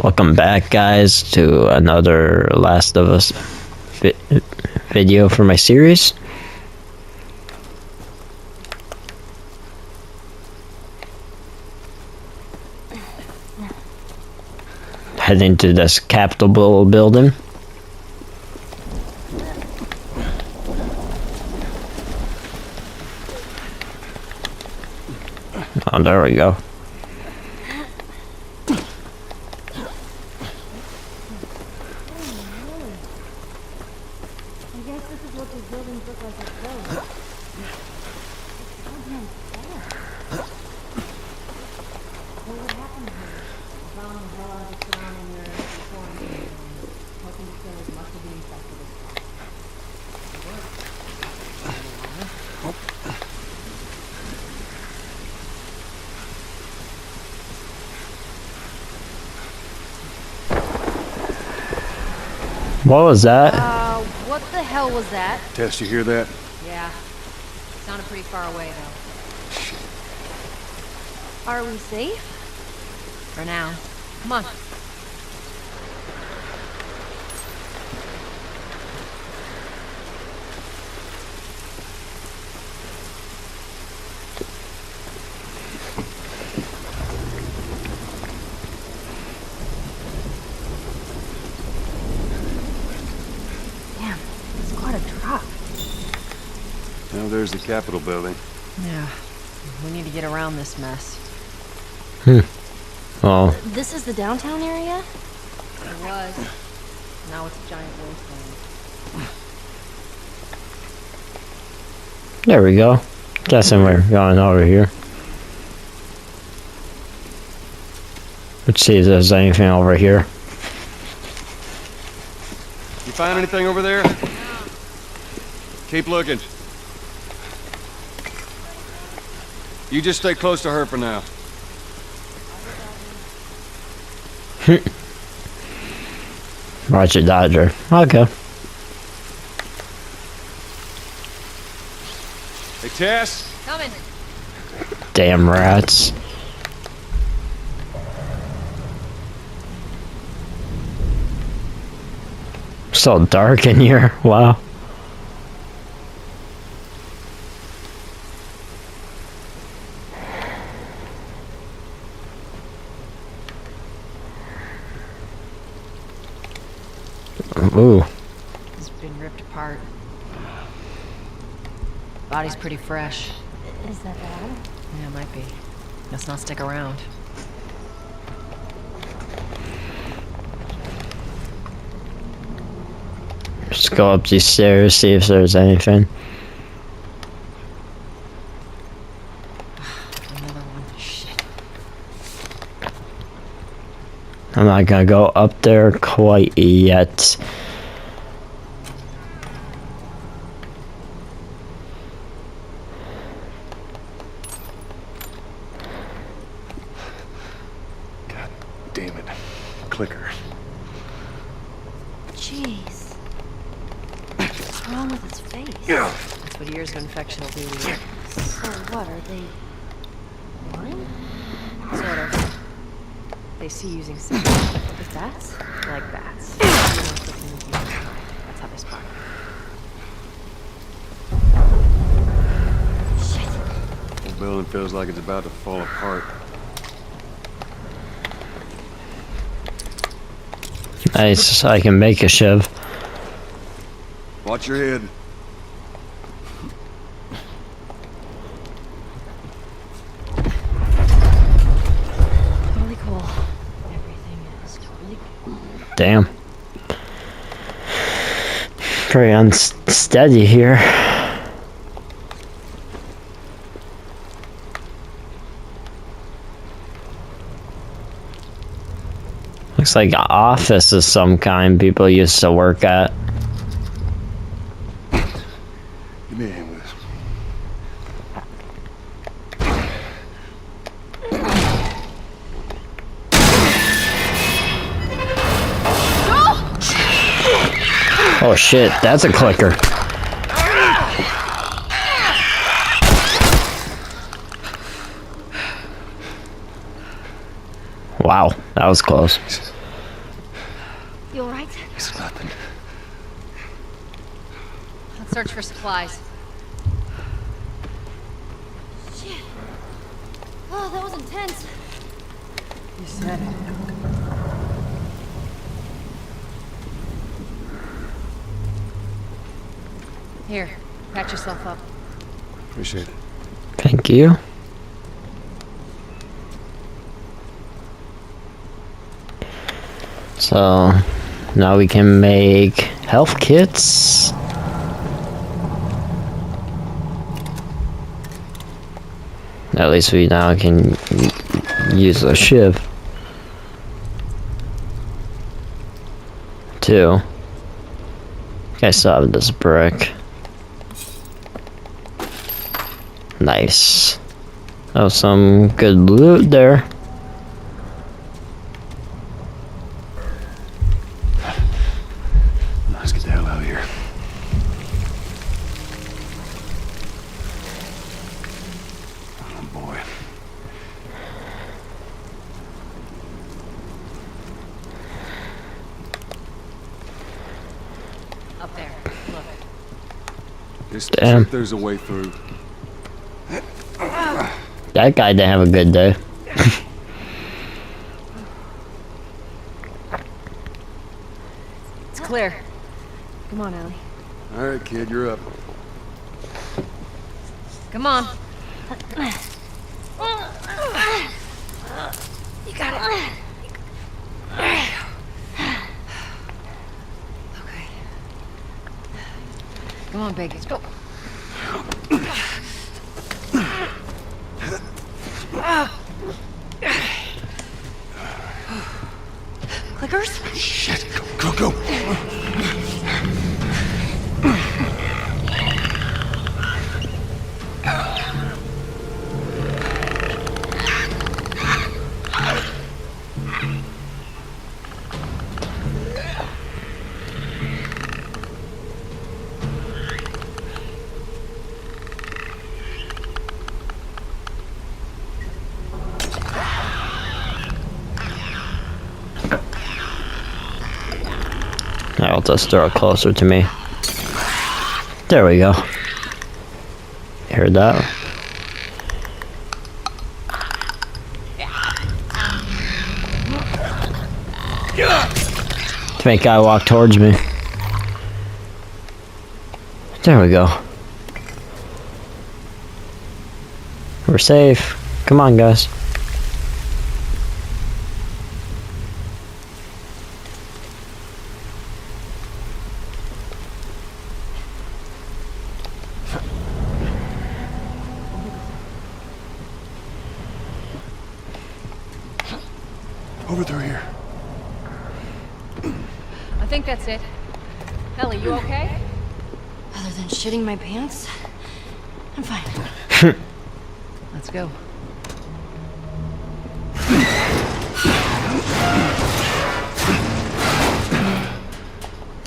Welcome back, guys, to another Last of Us video for my series. Heading to this Capitol building. Oh, there we go. What was that? What the hell was that? Tess, you hear that? Yeah. Sounded pretty far away, though. Are we safe? For now. Come on. Now there's the Capitol building. Yeah. We need to get around this mess. Oh. This is the downtown area? It was. Now it's a giant wasteland. There we go. Guessing we're going over here. Let's see if there's anything over here. You find anything over there? Keep looking. You just stay close to her for now. Roger Dodger. Okay. Hey, Tess? Coming. Damn rats. So dark in here. Wow. Ooh. It's been ripped apart. Body's pretty fresh. Is that bad? Yeah, it might be. Let's not stick around. Just go up these stairs, see if there's anything. Another one. Shit. I'm not gonna go up there quite yet. God damn it. Clicker. Jeez. What's wrong with his face? Yeah. That's what years of infection will do to you. So what, are they... blind? Sort of. They see using sound. With bats? Like bats. That's how they spark. Shit. The building feels like it's about to fall apart. Nice, I can make a shiv. Watch your head. Totally cool. Everything is totally cool. Damn. Pretty unsteady here. Looks like an office of some kind people used to work at. Give me a hand with this. Oh shit, that's a clicker. Wow, that was close. You alright? It's nothing. Let's search for supplies. Shit. Oh, that was intense. You said it. Here, patch yourself up. Appreciate it. Thank you. So now we can make health kits. At least we now can use a shiv. 2. I still have this brick. Nice. Oh, some good loot there. Let's get the hell out of here. Oh boy. Up there. Look. Just Damn. if there's a way through. That guy didn't have a good day. It's clear. Come on, Ellie. All right, kid, you're up. Come on. You got it. Okay. Come on, big. Let's go. Clickers? Shit, go. I'll just throw it closer to me. There we go. Heard that? To make guy walk towards me. There we go. We're safe. Come on, guys. Over through here. I think that's it. Ellie, you okay? Other than shitting my pants, I'm fine. Let's go.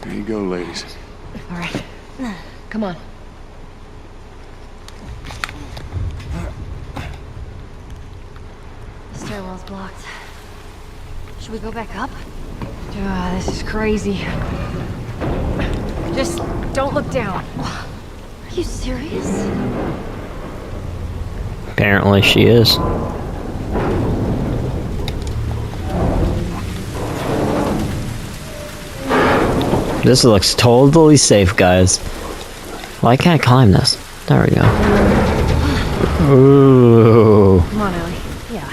There you go, ladies. All right. Come on. The stairwell's blocked. Should we go back up? This is crazy. Just don't look down. Are you serious? Apparently she is. This looks totally safe, guys. Why can't I climb this? There we go. Ooh. Come on, Ellie. Yeah.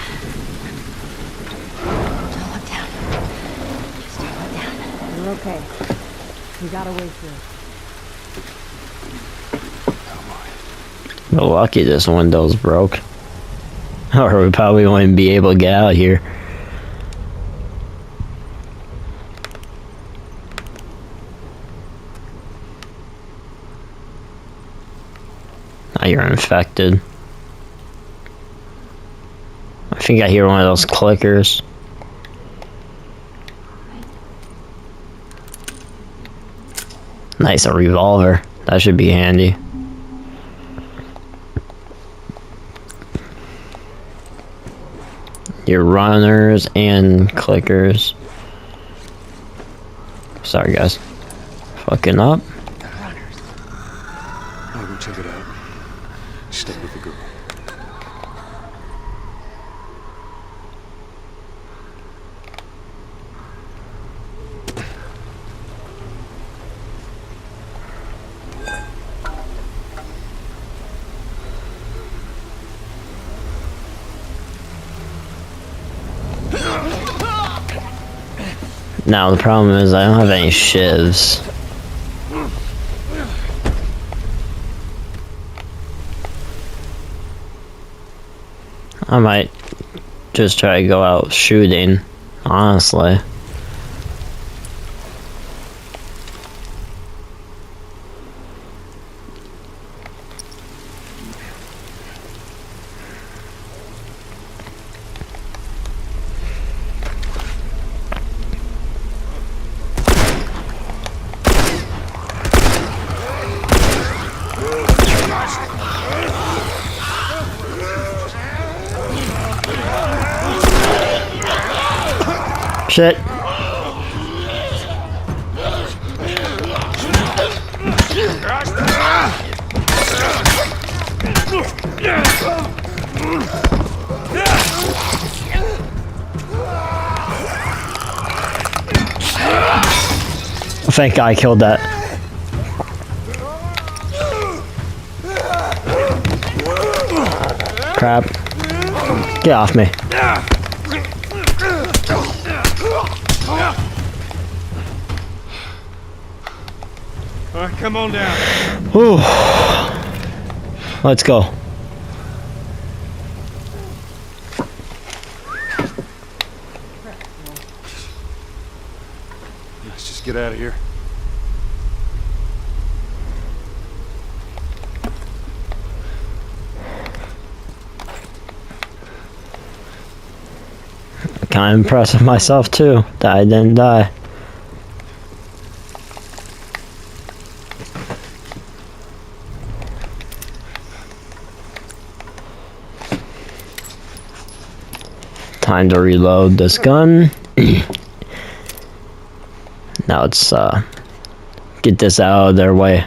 Don't look down. Just don't look down. You're okay. We got a way through. We're lucky this window's broke. Or we probably wouldn't be able to get out of here. Now you're infected. I think I hear one of those clickers. Nice, a revolver. That should be handy. Your runners and clickers. Sorry, guys. Fucking up. I'll go check it out. Stay with the girl. Now the problem is I don't have any shivs. I might just try to go out shooting, honestly. Shit. Thank God I killed that. Crap. Get off me. All right, come on down. Whew. Let's go. Let's just get out of here. Kind of impressed with myself too that I didn't die. Time to reload this gun. Now let's get this out of their way.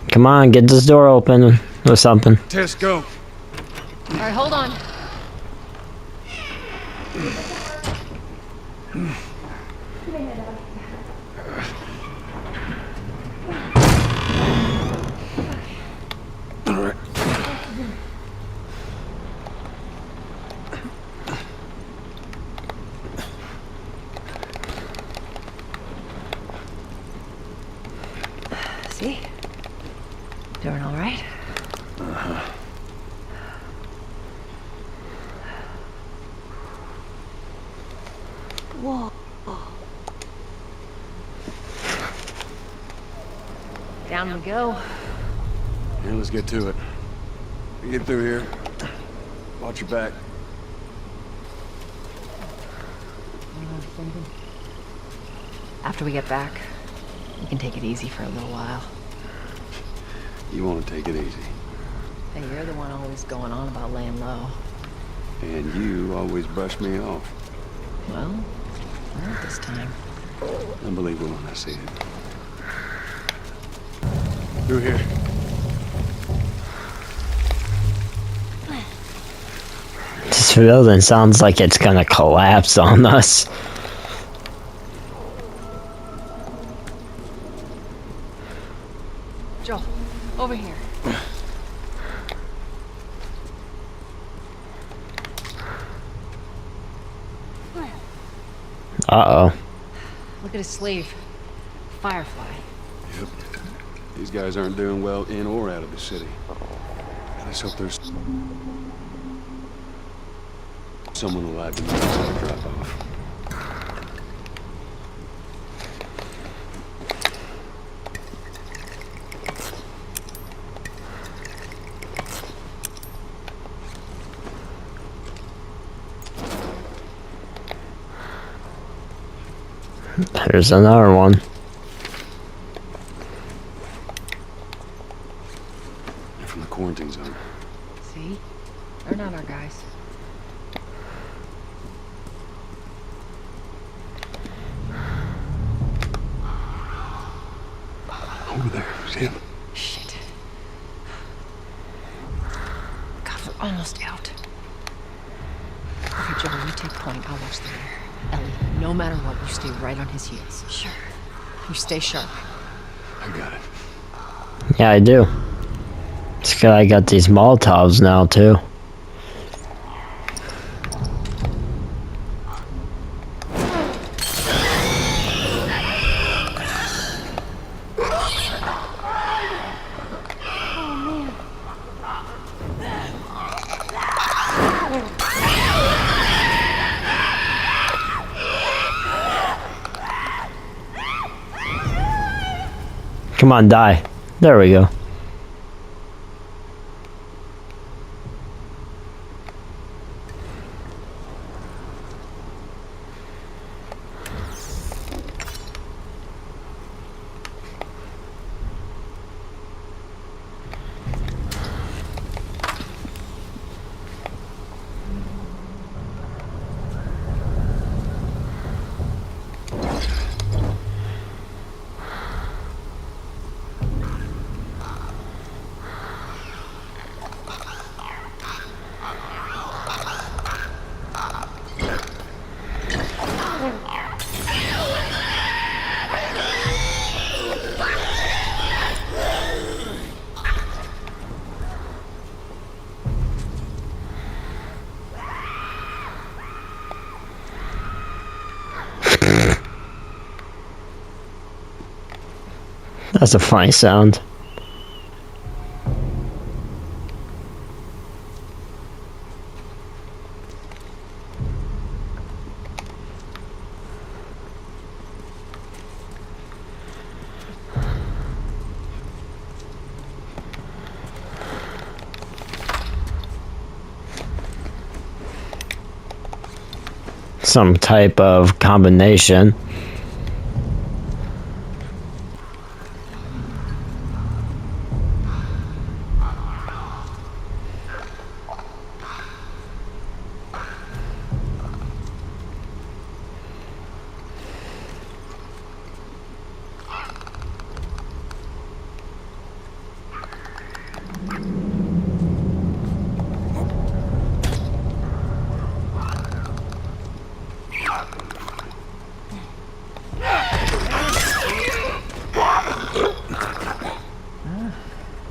Come on, get this door open or something. Tess, go. Alright, hold on. All right. See? Doing alright? Whoa. Down we go. Yeah, let's get to it. We get through here. Watch your back. After we get back, we can take it easy for a little while. You want to take it easy. Hey, you're the one always going on about laying low. And you always brush me off. Well, not this time. I believe it when I see it. Through here. This building sounds like it's gonna collapse on us. Joel, over here. Uh-oh. Look at his sleeve. Firefly. Yep. These guys aren't doing well in or out of the city. Let's hope there's someone alive to drop off. There's another one. They're from the quarantine zone. See? They're not our guys. Over there. See him? Shit. God, we're almost out. Okay, Joel, you take point. I'll watch the rear. Ellie, no matter what, you stay right on his heels. Sure. You stay sharp. I got it. Yeah, I do. It's 'cause I got these Molotovs now, too. Come on, die. There we go. That's a funny sound. Some type of combination.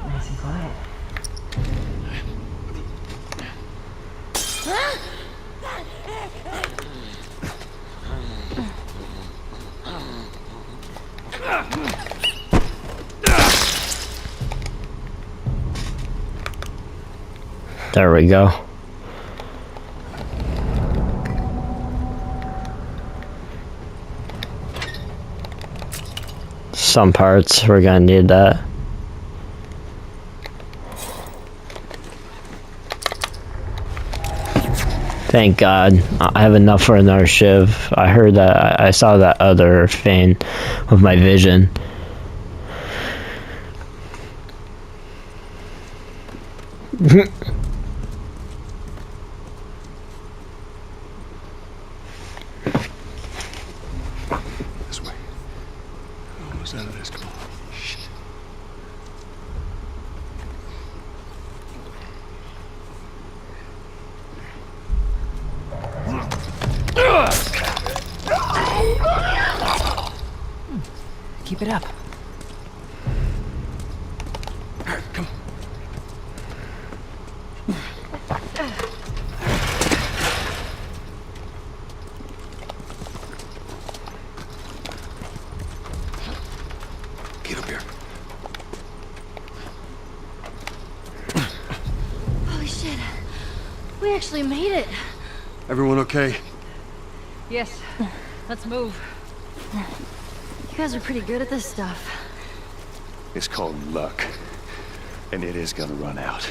Nice and quiet. There we go. Some parts, we're gonna need that. Thank God. I have enough for another shiv. I heard that. I saw that other thing with my vision. This way. Almost out of this. Come on. Shit. Keep it up. Come on. Get up here. Holy shit. We actually made it. Everyone okay? Yes. Let's move. You guys are pretty good at this stuff. It's called luck. And it is gonna run out.